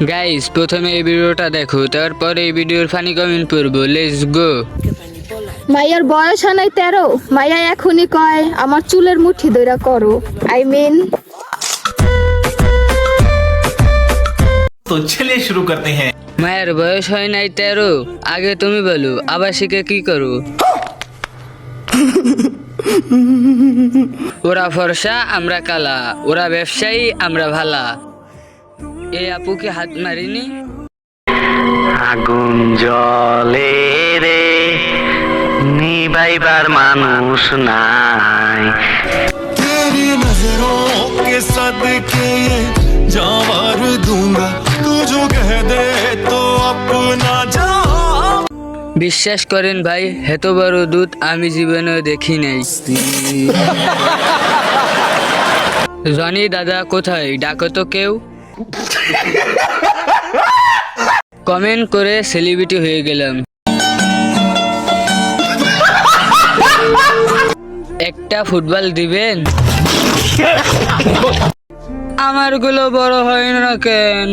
Guys প্রথমে এই ভিডিওটা দেখো, তারপরে এই ভিডিওর ফানি কমেন্ট পড়বো। Let's go. মাইয়ার বয়স হয় নাই 13, মাইয়া এখনই কয় আমার চুলের মুঠি ধইরা করো। আই মিন तो चलिए शुरू करते हैं। মায়ের বয়স হয় নাই 13, আগে তুমি বলো আবাসিকে কি করো? ওরা ফর্সা আমরা কালা, ওরা ব্যবসায়ী আমরা ভালা। এই আপুকে হাত মারিনি? আগুন জলে রে নিভাইবার মানুষ নাই। तेरी नजरों के सदके ये जावर दूंगा, तू जो कह दे तो अपना जा। বিশ্বাস করেন ভাই, এত বড় দুধ আমি জীবনেও দেখি নাই। জনি দাদা কোথায়, ডাকো তো কেউ। কমেন্ট করে সেলিব্রিটি হয়ে গেলাম। একটা ফুটবল দিবেন? আমার গুলো বড় হয় না কেন?